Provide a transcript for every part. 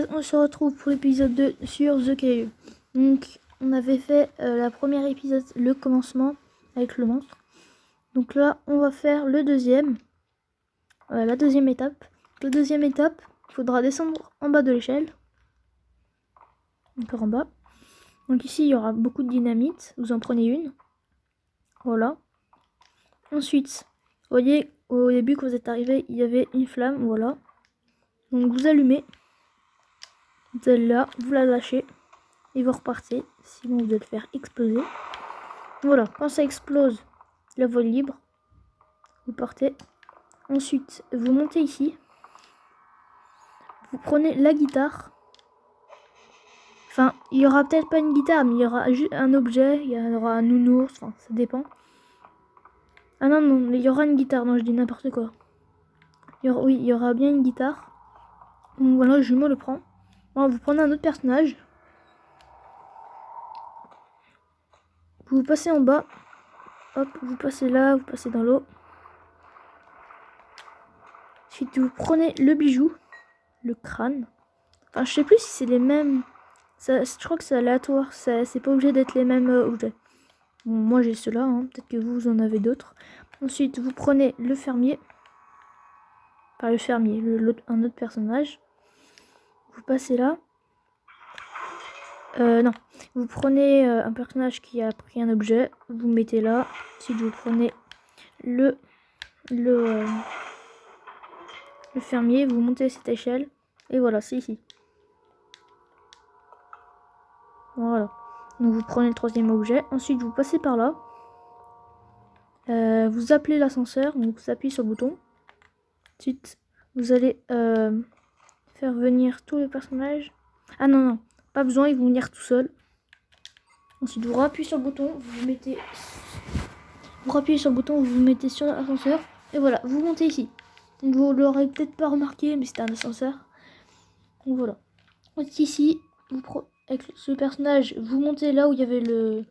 on se retrouve pour l'épisode 2 sur The Cave. Donc on avait fait la première épisode, le commencement avec le monstre. Donc là on va faire le deuxième, la deuxième étape. La deuxième étape, il faudra descendre en bas de l'échelle. Encore en bas. Donc ici il y aura beaucoup de dynamite, vous en prenez une. Voilà. Ensuite, vous voyez au début quand vous êtes arrivé, il y avait une flamme, voilà. Donc vous allumez. Vous allez là, vous la lâchez et vous repartez. Sinon vous allez le faire exploser. Voilà, quand ça explose, la voie est libre. Vous partez. Ensuite, vous montez ici. Vous prenez la guitare. Enfin, il y aura peut-être pas une guitare, mais il y aura juste un objet. Il y aura un nounours, enfin, ça dépend. Ah non, non, il y aura une guitare. Non, je dis n'importe quoi. Oui, il y aura bien une guitare. Donc voilà, je me le prends. Bon, vous prenez un autre personnage. Vous passez en bas. Hop, vous passez là, vous passez dans l'eau. Ensuite, vous prenez le bijou, le crâne. Enfin, je sais plus si c'est les mêmes. Ça, je crois que c'est aléatoire. C'est pas obligé d'être les mêmes objets. Bon, moi j'ai ceux-là. Hein. Peut-être que vous en avez d'autres. Ensuite, vous prenez le fermier. Pas le fermier, un autre personnage. Vous passez là. Non. Vous prenez un personnage qui a pris un objet. Vous mettez là. Ensuite, vous prenez le fermier. Vous montez cette échelle. Et voilà, c'est ici. Voilà. Donc vous prenez le troisième objet. Ensuite, vous passez par là. Vous appelez l'ascenseur. Donc vous appuyez sur le bouton. Ensuite, vous allez faire venir tous les personnages. Ah non, non. Pas besoin, ils vont venir tout seuls. Ensuite, vous rappuyez sur le bouton. Vous mettez... Vous rappuyez sur le bouton. Vous vous mettez sur l'ascenseur. Et voilà, vous montez ici. Donc vous l'aurez peut-être pas remarqué, mais c'était un ascenseur. Donc voilà. Ensuite, ici, avec ce personnage, vous montez là où il y avait le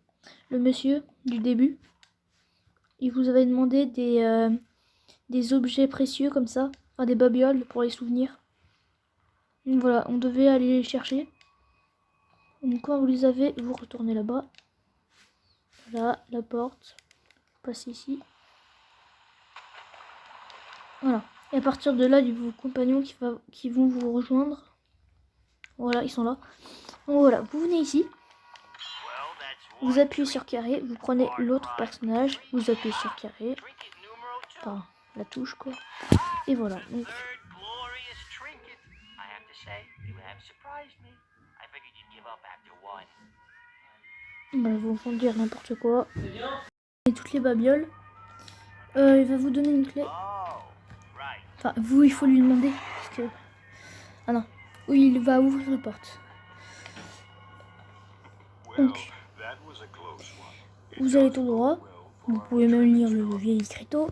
monsieur du début. Il vous avait demandé des objets précieux comme ça. Enfin, des babioles pour les souvenirs. Donc voilà, on devait aller les chercher. Donc quand vous les avez, vous retournez là-bas. Voilà, la porte. Vous passez ici. Voilà. Et à partir de là, il y a vos compagnons qui vont vous rejoindre. Voilà, ils sont là. Donc voilà, vous venez ici. Vous appuyez sur carré, vous prenez l'autre personnage, vous appuyez sur carré. Enfin, la touche quoi. Et voilà. Donc... Bah, ils vont dire n'importe quoi. Et toutes les babioles. Il va vous donner une clé. Enfin, vous, il faut lui demander. Parce que... Ah non. Oui, il va ouvrir la porte. Donc, vous allez tout droit. Vous pouvez même lire le vieil écriteau.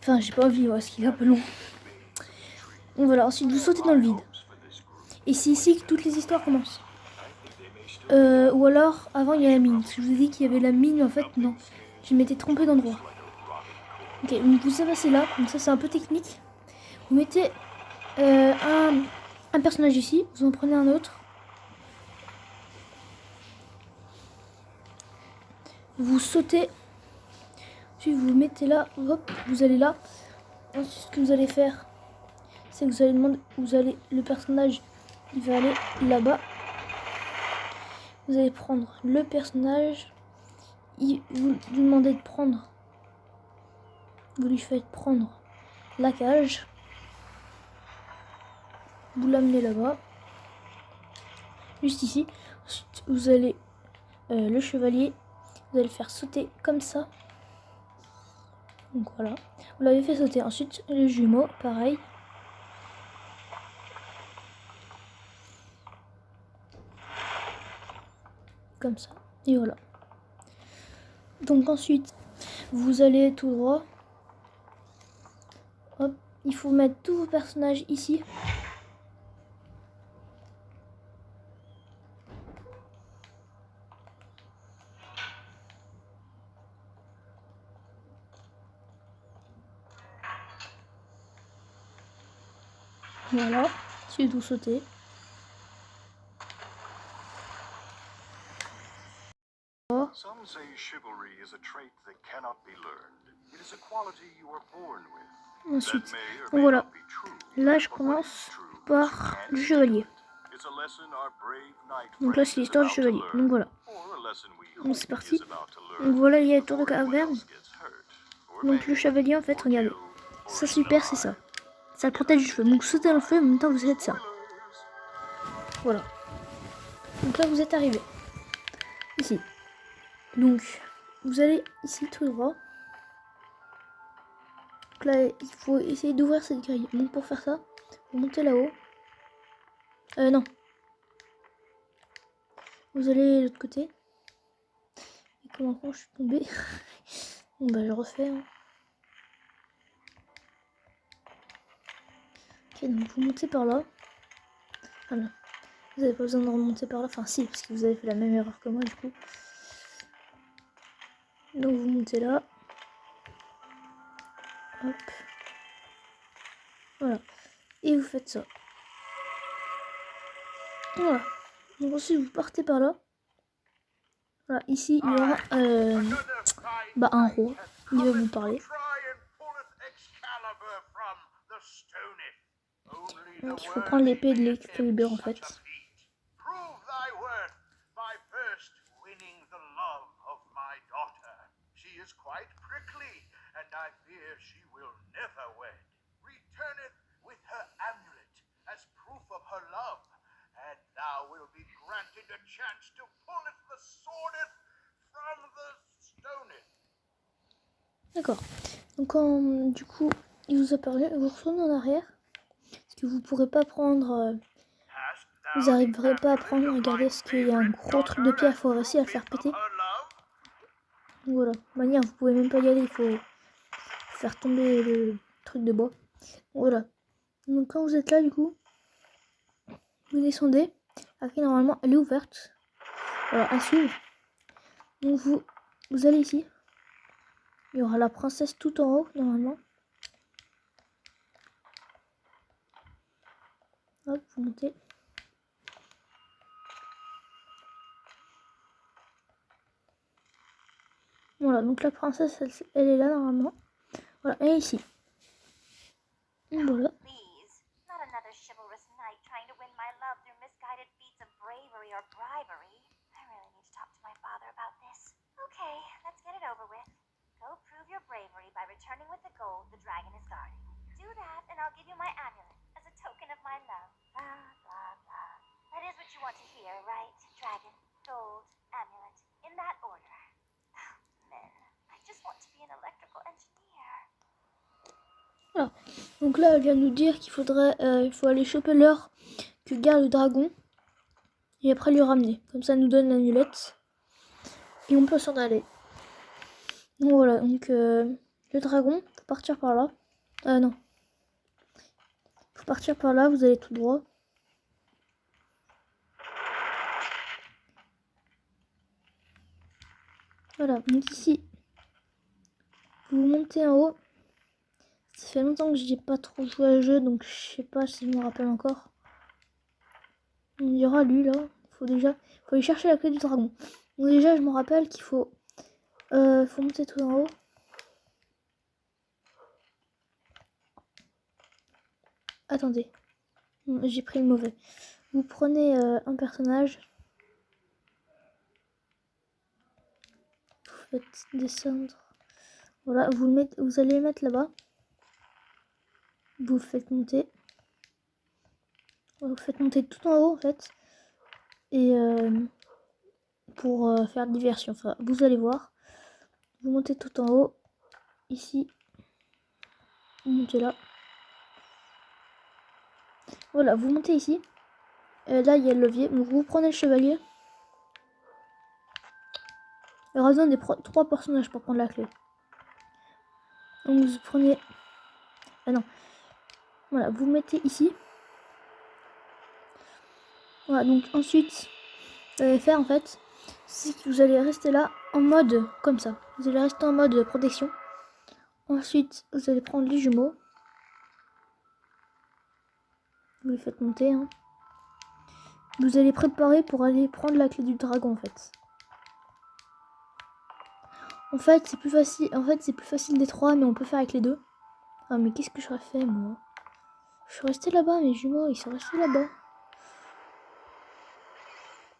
Enfin, j'ai pas envie, parce qu'il est un peu long. Donc voilà, ensuite vous sautez dans le vide. Et c'est ici que toutes les histoires commencent. Ou alors, avant il y a la mine. Parce que je vous ai dit qu'il y avait la mine, en fait, non. Je m'étais trompé d'endroit. Ok, donc vous passez là, comme ça c'est un peu technique. Vous mettez un personnage ici, vous en prenez un autre. Vous sautez. Puis vous vous mettez là, hop, vous allez là. Ensuite, ce que vous allez faire, c'est que vous allez demander, le personnage, il va aller là-bas. Vous allez prendre le personnage, vous lui demandez de prendre, vous lui faites prendre la cage, vous l'amenez là-bas, juste ici. Ensuite, vous allez le chevalier, vous allez le faire sauter comme ça. Donc voilà, vous l'avez fait sauter. Ensuite, les jumeaux, pareil. Comme ça, et voilà. Donc ensuite, vous allez tout droit. Hop, il faut mettre tous vos personnages ici. Voilà, ensuite vous sautez. Some say chivalry is a trait that cannot be learned. It is a quality you are born with. Ensuite, That may or donc may voilà. not be true. Là, je But what commence is true is par you le can chevalier. do it. It's a lesson our brave knight Donc là, friend c'est is l'histoire du about to chevalier. learn, Donc voilà. or a lesson we Donc hope c'est he parti. is about to learn Donc voilà, il y a les tours de before anyone caverne. else gets hurt, or Donc le maimed, chevalier, en fait, or regardez. killed, or Ça super, c'est ça. survived. Ça le protège du feu. Donc vous sautez dans le feu, en même temps vous êtes ça. Spoilers. Voilà. Donc là, vous êtes arrivé. Ici. Donc, vous allez ici tout droit. Donc là, il faut essayer d'ouvrir cette grille. Donc pour faire ça, vous montez là-haut. Non. Vous allez de l'autre côté. Et comment je suis tombée. Bon bah je refais. Hein. Ok, donc vous montez par là. Ah non. Vous n'avez pas besoin de remonter par là. Enfin si, parce que vous avez fait la même erreur que moi du coup. Donc vous montez là. Hop. Voilà. Et vous faites ça. Voilà. Donc ensuite vous partez par là. Voilà, ici il y aura un roi. Il va vous parler. Donc il faut prendre l'épée de l'Excalibur en fait. D'accord. Donc du coup, il vous a parlé, vous retournez en arrière. Parce que vous pourrez pas prendre... vous n'arriverez pas à prendre, regardez, parce qu'il y a un gros truc de pierre, il faut réussir à le faire péter. Donc voilà, de toute manière, vous pouvez même pas y aller, il faut faire tomber le truc de bois. Voilà. Donc quand vous êtes là, du coup, vous descendez. Après, normalement, elle est ouverte. Voilà, à suivre. Donc vous allez ici. Il y aura la princesse tout en haut, normalement. Hop, vous montez. Voilà, donc la princesse, elle est là, normalement. Voilà, elle est ici. Voilà. Voilà. Donc là, elle vient nous dire qu'il faudrait, il faut aller choper l'heure que garde le dragon et après lui ramener. Comme ça, elle nous donne l'amulette et on peut s'en aller. Donc voilà, donc le dragon, faut partir par là. Non. Faut partir par là, vous allez tout droit. Voilà, donc ici, vous montez en haut. Ça fait longtemps que j'ai pas trop joué à jeu, donc je sais pas si je me rappelle encore. Il y aura lui là. Faut aller chercher la clé du dragon. Donc déjà, je me rappelle qu'il faut monter tout en haut. Attendez, j'ai pris le mauvais. Vous prenez un personnage. Vous faites descendre. Voilà, vous allez le mettre là-bas. Vous le faites monter. Vous le faites monter tout en haut en fait. Et pour faire diversion. Enfin, vous allez voir. Vous montez tout en haut. Ici. Vous montez là. Voilà, vous montez ici. Là, il y a le levier. Donc, vous prenez le chevalier. Il y aura besoin des 3 personnages pour prendre la clé. Donc, vous prenez... Ah non. Voilà, vous mettez ici. Voilà, donc ensuite, ce que vous allez faire en fait, c'est que vous allez rester là en mode comme ça. Vous allez rester en mode protection. Ensuite, vous allez prendre les jumeaux. Vous les faites monter. Hein. Vous allez préparer pour aller prendre la clé du dragon en fait. En fait, c'est plus facile. En fait, c'est plus facile des 3, mais on peut faire avec les 2. Ah, mais qu'est-ce que j'aurais fait, moi? Je suis resté là-bas, mes jumeaux, ils sont restés là-bas.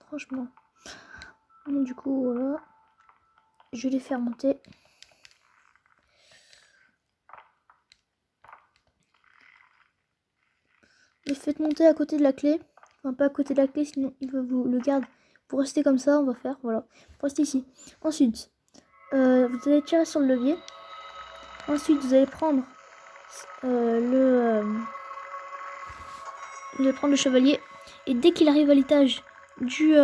Franchement. Donc, du coup, voilà. Je vais les faire monter. Les faites monter à côté de la clé. Enfin, pas à côté de la clé, sinon il va vous le garde. Pour rester comme ça, on va faire. Voilà. Pour rester ici. Ensuite, vous allez tirer sur le levier. Ensuite, vous allez prendre vous allez prendre le chevalier. Et dès qu'il arrive à l'étage du...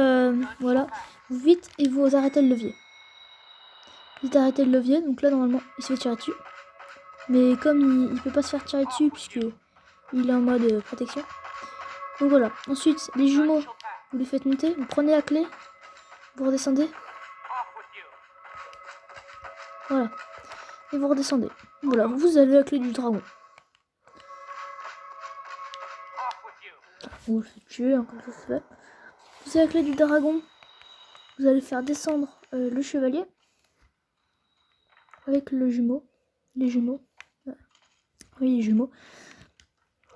voilà. Vous vite et vous arrêtez le levier. Vous arrêtez le levier. Donc là, normalement, il se fait tirer dessus. Mais comme il ne peut pas se faire tirer dessus, puisque il est en mode protection. Donc voilà. Ensuite, les jumeaux, vous les faites monter. Vous prenez la clé. Vous redescendez. Voilà. Et vous redescendez. Voilà. Vous avez la clé du dragon. Vous le faites tuer, hein, comme ça se fait. Vous avez la clé du dragon. Vous allez faire descendre le chevalier. Avec le jumeau. Les jumeaux. Oui, les jumeaux.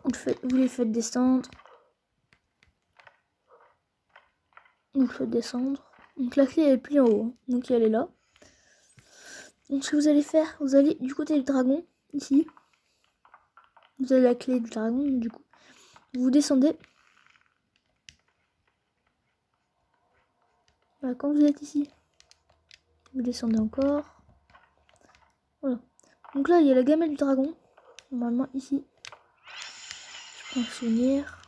Vous les faites descendre. Vous le faites descendre. Donc la clé elle est plus en haut. Hein. Donc elle est là. Donc ce que vous allez faire, vous allez du côté du dragon. Ici. Vous avez la clé du dragon. Du coup. Vous descendez. Voilà, quand vous êtes ici. Vous descendez encore. Voilà. Donc là, il y a la gamelle du dragon. Normalement, ici. Je peux en souvenir.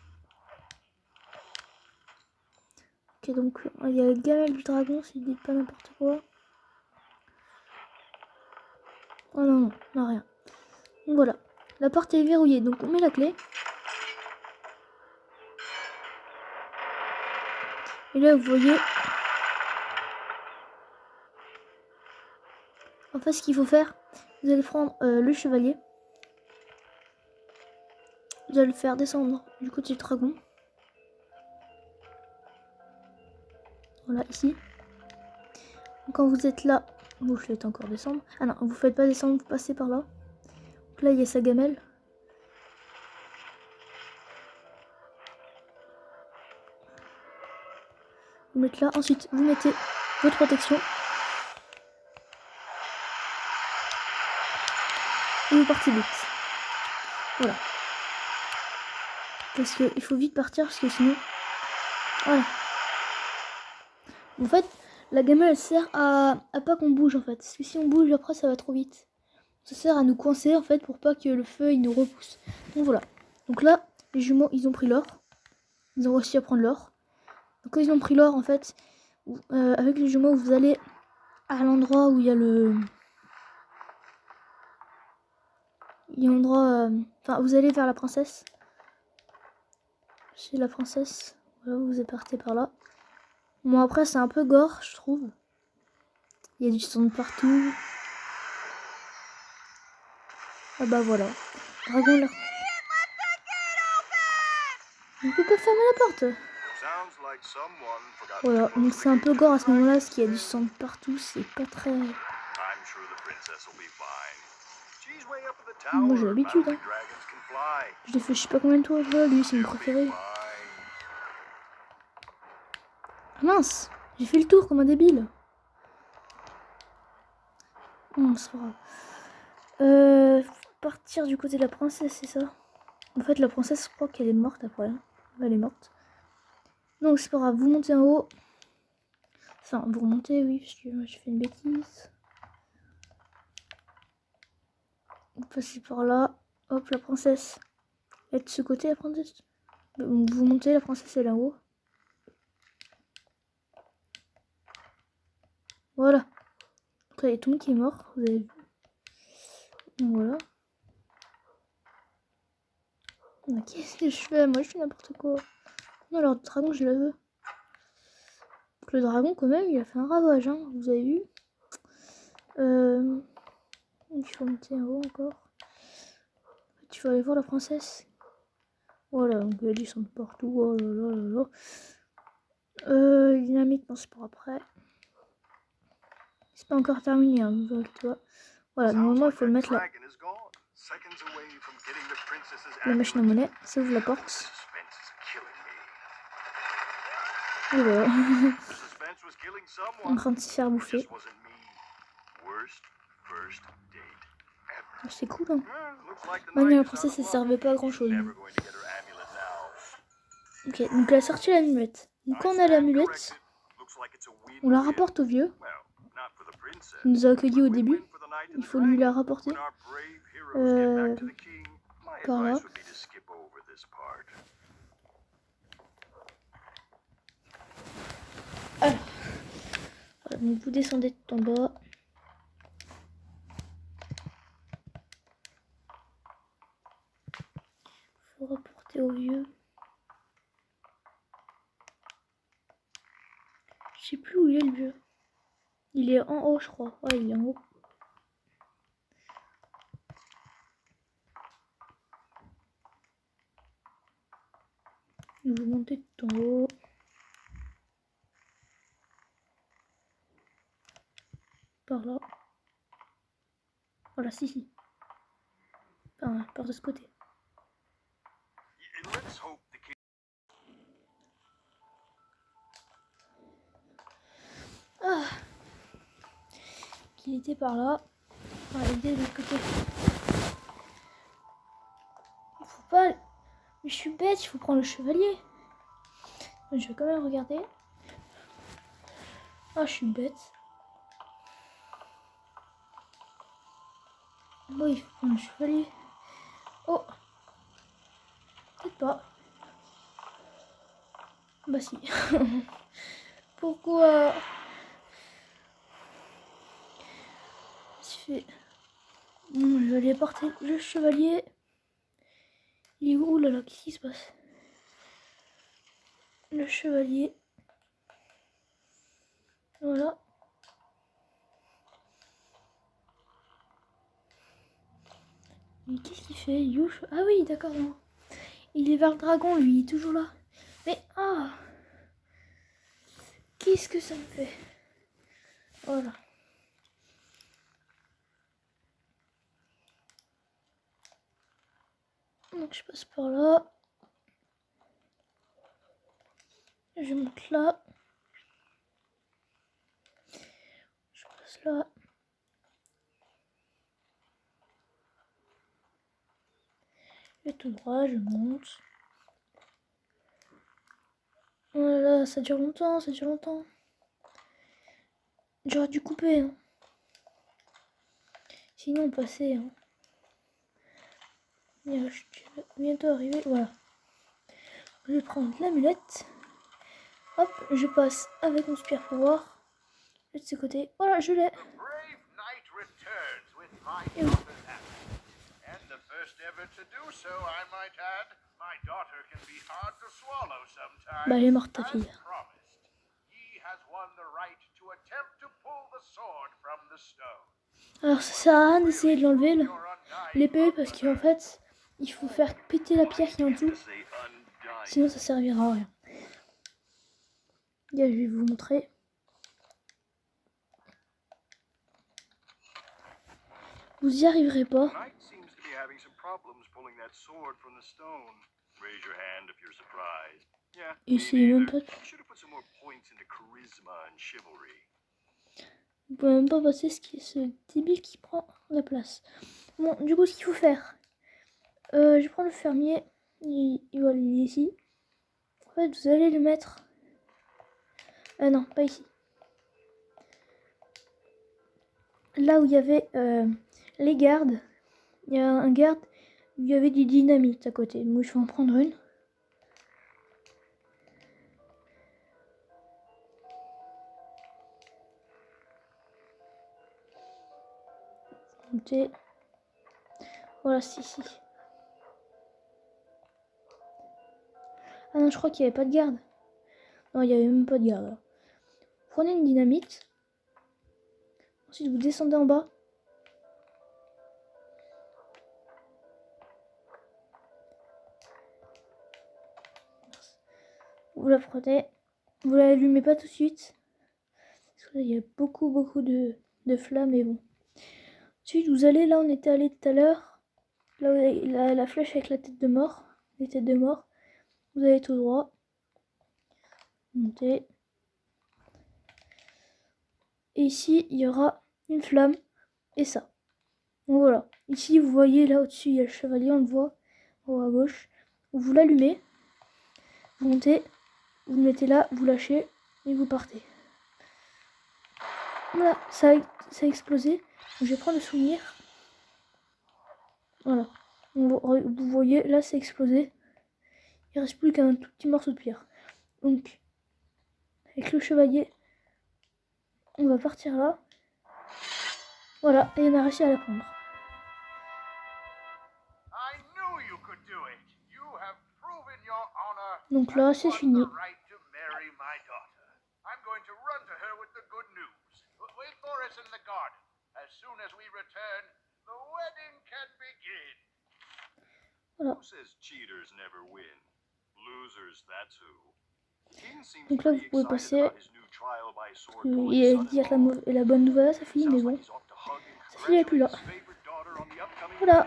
Ok, donc il y a la gamelle du dragon, si je dis pas n'importe quoi. Oh non, non, non, rien. Donc voilà. La porte est verrouillée, donc on met la clé. Et là, vous voyez. En fait, ce qu'il faut faire, vous allez prendre le chevalier. Vous allez le faire descendre du côté du dragon. Voilà, ici. Quand vous êtes là, vous le faites encore descendre. Ah non, vous faites pas descendre, vous passez par là. Donc là, il y a sa gamelle. Vous mettez là. Ensuite, vous mettez votre protection. Et vous partez vite. Voilà. Parce qu'il faut vite partir, parce que sinon... Voilà. En fait, la gamelle, elle sert à pas qu'on bouge, en fait. Parce que si on bouge, après, ça va trop vite. Ça sert à nous coincer, en fait, pour pas que le feu, il nous repousse. Donc voilà. Donc là, les jumeaux, ils ont pris l'or. Ils ont réussi à prendre l'or. Donc quand ils ont pris l'or, en fait, avec les jumeaux, vous allez à l'endroit où il y a le... Il y a un endroit... Enfin, vous allez vers la princesse. Chez la princesse. Voilà, vous partez par là. Bon, après, c'est un peu gore, je trouve. Il y a du sang de partout. Ah bah voilà. Dragon là. On peut pas fermer la porte. Voilà, donc c'est un peu gore à ce moment-là, parce qu'il y a du sang de partout, c'est pas très... Moi j'ai l'habitude, hein. Je l'ai fait je sais pas combien de tours, voilà, lui c'est mon préféré. Ah mince, j'ai fait le tour comme un débile. C'est pas grave. Partir du côté de la princesse, c'est ça? En fait, la princesse, je crois qu'elle est morte après. Elle est morte. Donc, c'est pas grave. Vous montez en haut. Enfin, vous remontez, oui, parce que moi, j'ai fait une bêtise. Vous passez par là. Hop, la princesse. Elle est de ce côté, la princesse. Vous montez, la princesse, elle est en haut. Voilà. Donc, là, il y a tout le monde qui est mort. Vous avez vu. Donc, voilà. Qu'est-ce que je fais? Moi, je fais n'importe quoi. Non, alors, le dragon, je le veux. Donc, le dragon, quand même, il a fait un ravage, hein. Vous avez vu? Il faut monter en haut encore. Tu vas aller voir la princesse. Voilà, donc il y a du sang de partout. Oh là là là là. Dynamite, non, c'est pour après. C'est pas encore terminé, hein, tu vois. Voilà, normalement il faut le mettre là. La machine à monnaie, ça ouvre la porte. Et voilà. En train de se faire bouffer. C'est cool, hein. Maintenant, la princesse, elle servait pas à grand chose. Ok, donc elle a sorti l'amulette. Donc quand on a l'amulette, on la rapporte au vieux. Il nous a accueillis au début. Il faut lui la rapporter. Par là. Alors, voilà, donc vous descendez tout en bas. Il faut rapporter au vieux. Je sais plus où il est le vieux. Il est en haut, je crois. Ouais, il est en haut. Vous montez tout en haut. Par là. Voilà, si. Par de ce côté. Ah, qu'il était par là. On va aider de l'autre côté. Il faut pas. Mais je suis bête, il faut prendre le chevalier. Je vais quand même regarder. Ah, je suis bête. Bon, il faut prendre le chevalier. Oh, peut-être pas. Bah si. Pourquoi? Fait... Bon, je vais aller porter le chevalier. Il est où? Oh là là, qu'est-ce qui se passe? Le chevalier. Voilà. Mais qu'est-ce qu'il fait? Youch. Ah oui, d'accord. Il est vers le dragon, lui, il est toujours là. Mais ah, qu'est-ce que ça me fait? Voilà. Donc je passe par là. Je monte là. Je passe là. Je vais tout droit, je monte. Voilà, ça dure longtemps, ça dure longtemps. J'aurais dû couper. Hein. Sinon, on passait. Hein. Je suis bientôt arrivé. Voilà. Je vais prendre l'amulette. Hop, je passe avec mon super pouvoir. De ce côté. Voilà, je l'ai. Et oui. Bah, elle est morte, ta fille. Alors, ça sert à rien d'essayer de l'enlever, l'épée, parce qu'en fait, il faut faire péter la pierre qui est en dessous. Sinon, ça servira à rien. Là, je vais vous montrer. Vous y arriverez pas. Et c'est même pas... Vous pouvez même pas passer ce débile qui prend la place. Bon, du coup, ce qu'il faut faire... je prends le fermier. Il va aller ici. En fait, vous allez le mettre... non, pas ici. Là où il y avait les gardes. Il y a un garde où il y avait du dynamite à côté. Donc, je vais en prendre une. Monter. Voilà, si. Ah non, je crois qu'il n'y avait pas de garde. Non, il n'y avait même pas de garde. Prenez une dynamite. Ensuite, vous descendez en bas. Vous la prenez. Vous l'allumez pas tout de suite. Parce que là, il y a beaucoup de de flammes et bon. Ensuite, vous allez là où on était allé tout à l'heure. Là où il y a la flèche avec la tête de mort. Les têtes de mort. Vous allez tout droit. Montez. Et ici, il y aura une flamme. Et ça. Donc voilà. Ici, vous voyez là au-dessus, il y a le chevalier, on le voit. En haut à gauche. Vous l'allumez. Vous montez. Vous le mettez là, vous lâchez. Et vous partez. Voilà, ça a explosé. Donc, je vais prendre le souvenir. Voilà. Vous voyez, là, c'est explosé. Il reste plus qu'un tout petit morceau de pierre. Donc, avec le chevalier, on va partir là. Voilà, et on a réussi à la prendre. Donc là, c'est fini. Voilà. Donc là, vous pouvez passer. Il y a la bonne nouvelle, ça finit, mais bon. Ça finit plus là. Voilà.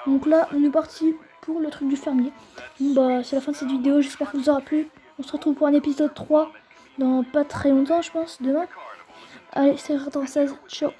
Donc là, on est parti pour le truc du fermier. Bon, bah, c'est la fin de cette vidéo. J'espère que vous aura plu. On se retrouve pour un épisode 3 dans pas très longtemps, je pense, demain. Allez, c'est 16. Ciao.